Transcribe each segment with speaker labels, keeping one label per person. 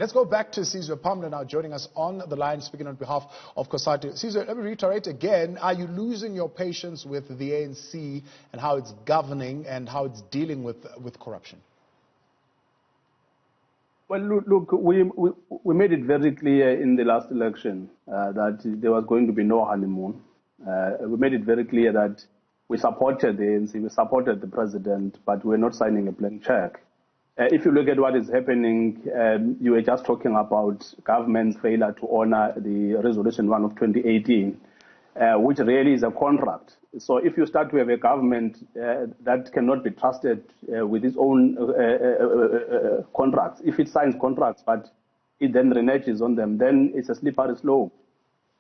Speaker 1: Let's go back to Sizwe Pamla now, joining us on the line, speaking on behalf of COSATU. Sizwe, let me reiterate again, are you losing your patience with the ANC and how it's governing and how it's dealing with corruption?
Speaker 2: Well, look, we made it very clear in the last election that there was going to be no honeymoon. We made it very clear that we supported the ANC, we supported the president, but we're not signing a blank check. If you look at what is happening, you were just talking about government's failure to honor the Resolution 1 of 2018, which really is a contract. So if you start to have a government that cannot be trusted with its own contracts, if it signs contracts but it then reneges on them, then it's a slippery slope.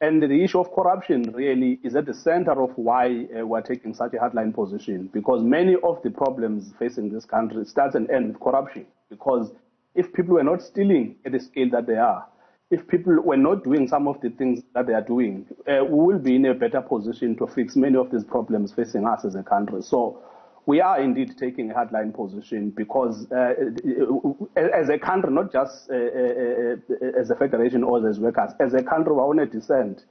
Speaker 2: And the issue of corruption really is at the center of why we're taking such a hardline position, because many of the problems facing this country start and end with corruption. Because if people were not stealing at the scale that they are, if people were not doing some of the things that they are doing, we will be in a better position to fix many of these problems facing us as a country. So we are indeed taking a hardline position because as a country, not just as a federation or as workers, as a country, we're on a descent.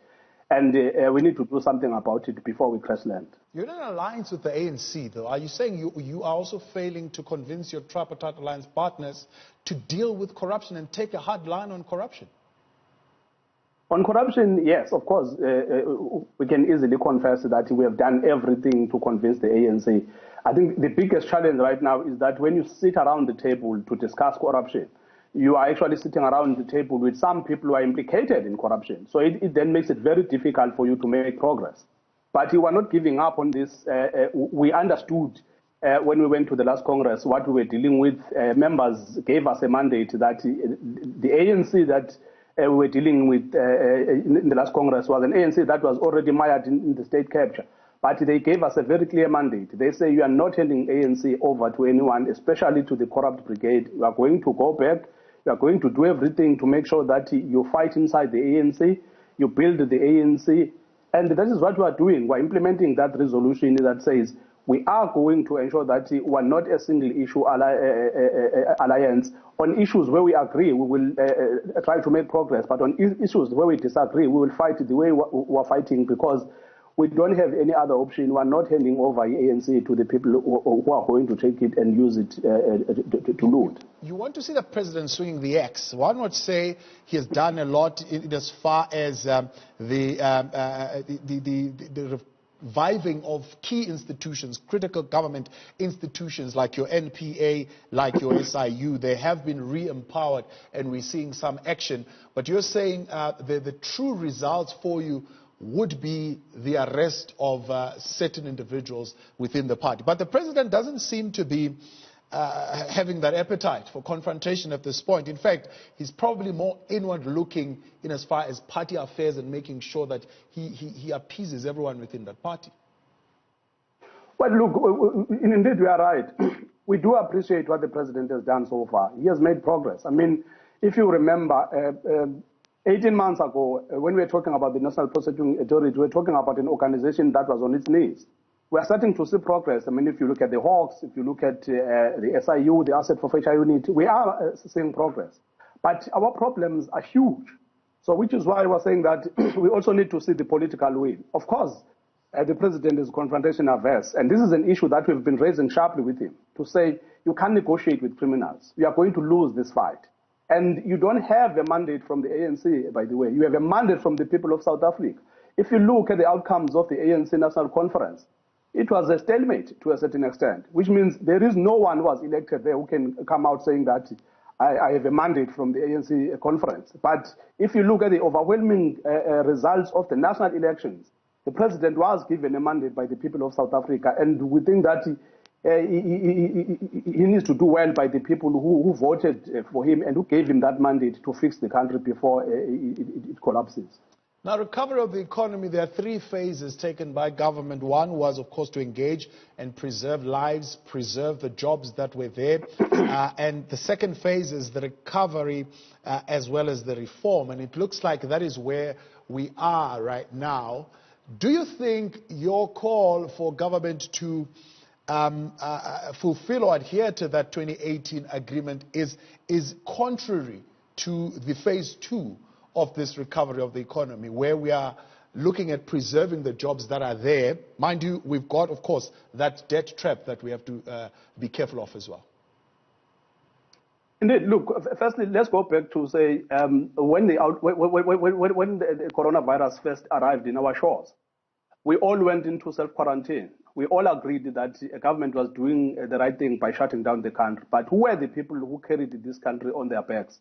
Speaker 2: And we need to do something about it before we crash land.
Speaker 1: You're in an alliance with the ANC, though. Are you saying you are also failing to convince your tripartite alliance partners to deal with corruption and take a hard line on corruption?
Speaker 2: On corruption, yes, of course, we can easily confess that we have done everything to convince the ANC. I think the biggest challenge right now is that when you sit around the table to discuss corruption, you are actually sitting around the table with some people who are implicated in corruption. So it then makes it very difficult for you to make progress. But you are not giving up on this. We understood when we went to the last Congress what we were dealing with. Members gave us a mandate that the ANC that we were dealing with in the last Congress was an ANC that was already mired in the state capture. But they gave us a very clear mandate. They say you are not handing ANC over to anyone, especially to the corrupt brigade. You are going to go back. You are going to do everything to make sure that you fight inside the ANC, you build the ANC. And that is what we are doing. We are implementing that resolution that says we are going to ensure that we are not a single issue alliance. On issues where we agree, we will try to make progress. But on issues where we disagree, we will fight the way we are fighting, because we don't have any other option. We are not handing over ANC to the people who are going to take it and use it to loot.
Speaker 1: You want to see the president swinging the axe. One would say he has done a lot in as far as the reviving of key institutions, critical government institutions like your NPA, like your SIU. They have been re-empowered and we're seeing some action. But you're saying the true results for you would be the arrest of certain individuals within the party. But the president doesn't seem to be having that appetite for confrontation at this point. In fact, he's probably more inward-looking in as far as party affairs and making sure that he appeases everyone within that party.
Speaker 2: Well, look, indeed you are right. We do appreciate what the president has done so far. He has made progress. I mean, if you remember, 18 months ago, when we were talking about the National Prosecuting Authority, we were talking about an organization that was on its knees. We are starting to see progress. I mean, if you look at the Hawks, if you look at the SIU, the Asset Forfeiture Unit, we are seeing progress. But our problems are huge. So which is why we're saying that we also need to see the political will. Of course, the president is confrontation averse. And this is an issue that we've been raising sharply with him, to say you can't negotiate with criminals. You are going to lose this fight. And you don't have a mandate from the ANC, by the way. You have a mandate from the people of South Africa. If you look at the outcomes of the ANC National Conference, it was a stalemate to a certain extent, which means there is no one who was elected there who can come out saying that I have a mandate from the ANC conference. But if you look at the overwhelming results of the national elections, the president was given a mandate by the people of South Africa, and we think that he needs to do well by the people who voted for him and who gave him that mandate to fix the country before it collapses.
Speaker 1: Now, recovery of the economy, there are 3 phases taken by government. One was, of course, to engage and preserve lives, preserve the jobs that were there. And the second phase is the recovery as well as the reform. And it looks like that is where we are right now. Do you think your call for government to fulfill or adhere to that 2018 agreement is contrary to the phase 2 of this recovery of the economy, where we are looking at preserving the jobs that are there. Mind you, we've got, of course, that debt trap that we have to be careful of as well.
Speaker 2: Indeed. Look, firstly, let's go back to say when the coronavirus first arrived in our shores, we all went into self-quarantine. We all agreed that the government was doing the right thing by shutting down the country. But who were the people who carried this country on their backs?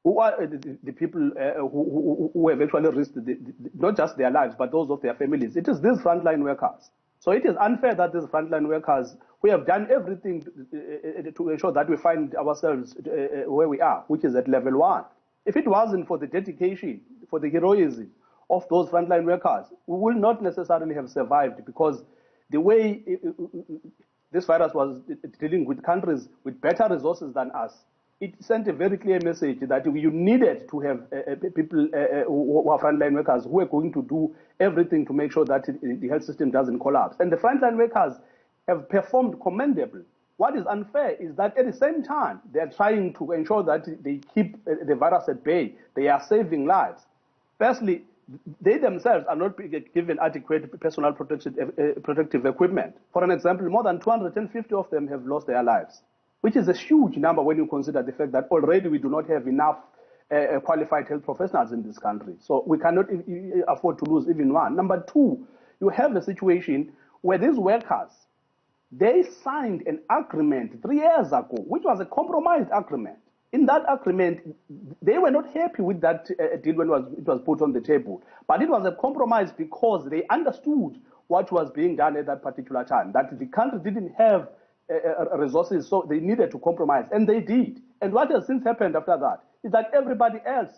Speaker 2: Who are the people who have actually risked not just their lives, but those of their families? It is these frontline workers. So it is unfair that these frontline workers, who have done everything to ensure that we find ourselves where we are, which is at level 1. If it wasn't for the dedication, for the heroism of those frontline workers, we will not necessarily have survived, because the way this virus was dealing with countries with better resources than us, it sent a very clear message that you needed to have people who are frontline workers who are going to do everything to make sure that the health system doesn't collapse. And the frontline workers have performed commendably. What is unfair is that at the same time, they are trying to ensure that they keep the virus at bay. They are saving lives. Firstly, they themselves are not given adequate personal protective equipment. For an example, more than 250 of them have lost their lives, which is a huge number when you consider the fact that already we do not have enough qualified health professionals in this country. So we cannot afford to lose even one. Number 2, you have a situation where these workers, they signed an agreement 3 years ago, which was a compromised agreement. In that agreement, they were not happy with that deal when it was put on the table. But it was a compromise because they understood what was being done at that particular time, that the country didn't have resources, so they needed to compromise, and they did. And what has since happened after that is that everybody else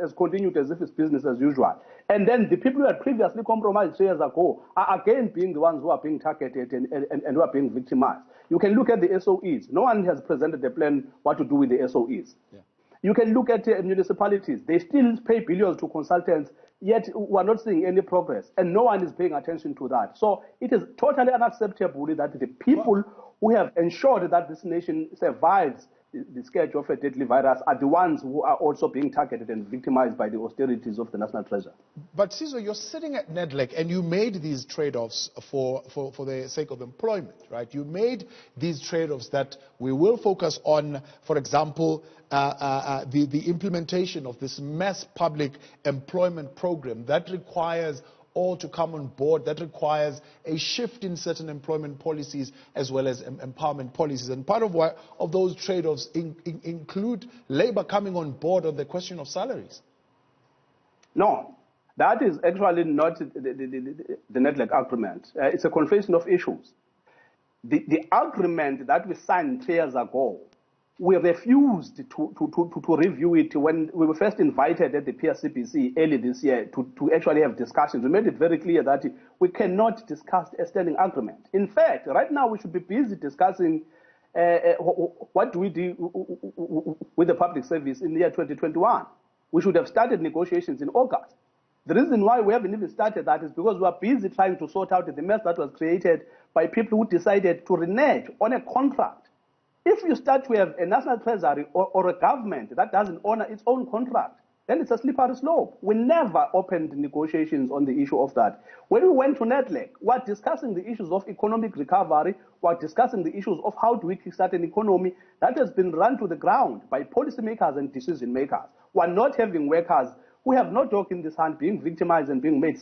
Speaker 2: has continued as if it's business as usual. And then the people who had previously compromised 3 years ago are again being the ones who are being targeted and who are being victimized. You can look at the SOEs. No one has presented a plan what to do with the SOEs. Yeah. You can look at municipalities. They still pay billions to consultants, yet we're not seeing any progress, and no one is paying attention to that. So it is totally unacceptable that the people who have ensured that this nation survives the scourge of a deadly virus are the ones who are also being targeted and victimized by the austerities of the national treasure.
Speaker 1: But Sizwe, you're sitting at NEDLEC and you made these trade-offs for the sake of employment, right? You made these trade-offs that we will focus on, for example, the implementation of this mass public employment program that requires all to come on board, that requires a shift in certain employment policies as well as empowerment policies. And part of those trade-offs include labor coming on board on the question of salaries.
Speaker 2: No, that is actually not the NEDLEC agreement. It's a conflation of issues. The agreement that we signed 3 years ago, we refused to review it when we were first invited at the PSCPC early this year to actually have discussions. We made it very clear that we cannot discuss a standing agreement. In fact, right now we should be busy discussing what do we do with the public service in the year 2021. We should have started negotiations in August. The reason why we haven't even started that is because we are busy trying to sort out the mess that was created by people who decided to renege on a contract. If you start to have a national treasury or a government that doesn't honor its own contract, then it's a slippery slope. We never opened negotiations on the issue of that. When we went to NEDLEC, we're discussing the issues of economic recovery, we're discussing the issues of how do we kickstart an economy that has been run to the ground by policymakers and decision makers. We're not having workers who have no dog in this hand being victimized and being made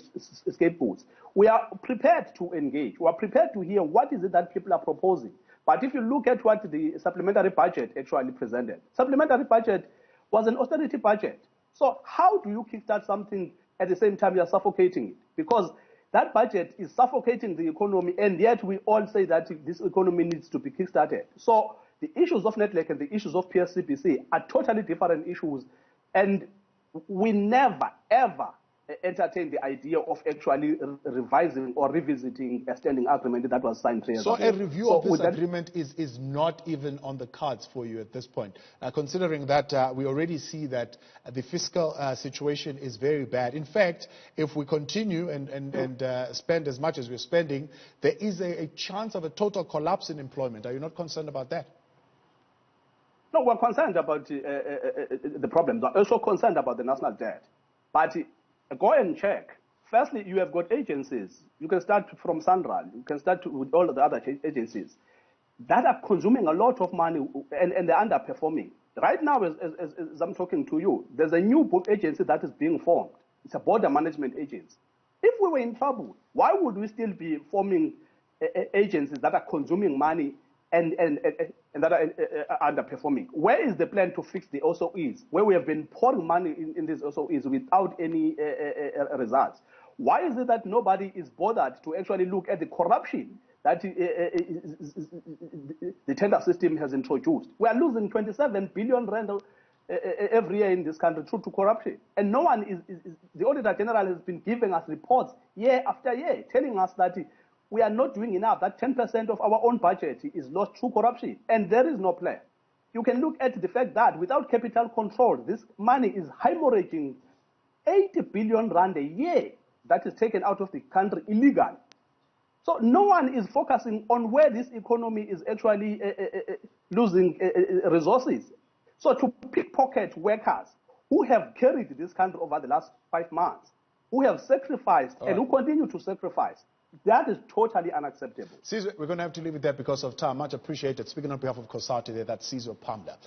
Speaker 2: scapegoats. We are prepared to engage. We are prepared to hear what is it that people are proposing. But if you look at what the supplementary budget actually presented, supplementary budget was an austerity budget. So how do you kickstart something at the same time you're suffocating it? Because that budget is suffocating the economy, and yet we all say that this economy needs to be kickstarted. So the issues of NEDLEC and the issues of PSCPC are totally different issues, and we never, ever entertain the idea of actually revising or revisiting a standing agreement that was signed 3 years ago.
Speaker 1: So a review of this agreement is not even on the cards for you at this point, considering that we already see that the fiscal situation is very bad. In fact, if we continue and spend as much as we're spending, there is a chance of a total collapse in employment. Are you not concerned about that?
Speaker 2: No, we're concerned about the problems. We're also concerned about the national debt. But go and check. Firstly, you have got agencies. You can start from Sandral. You can start with all of the other agencies that are consuming a lot of money and they're underperforming. Right now, as I'm talking to you, there's a new agency that is being formed. It's a border management agency. If we were in trouble, why would we still be forming agencies that are consuming money and that are underperforming? Where is the plan to fix the OSOEs, where we have been pouring money in these OSOEs without any results? Why is it that nobody is bothered to actually look at the corruption that the tender system has introduced? We are losing 27 billion rand every year in this country through to corruption. And no one the Auditor General has been giving us reports year after year, telling us that we are not doing enough, that 10% of our own budget is lost through corruption, and there is no plan. You can look at the fact that without capital control, this money is hemorrhaging 80 billion rand a year that is taken out of the country illegally. So no one is focusing on where this economy is actually losing resources. So to pickpocket workers who have carried this country over the last 5 months, who have sacrificed and who continue to sacrifice, that is totally unacceptable.
Speaker 1: Sizwe, we're going to have to leave it there because of time. Much appreciated. Speaking on behalf of COSATU there, that's Sizwe Pamla.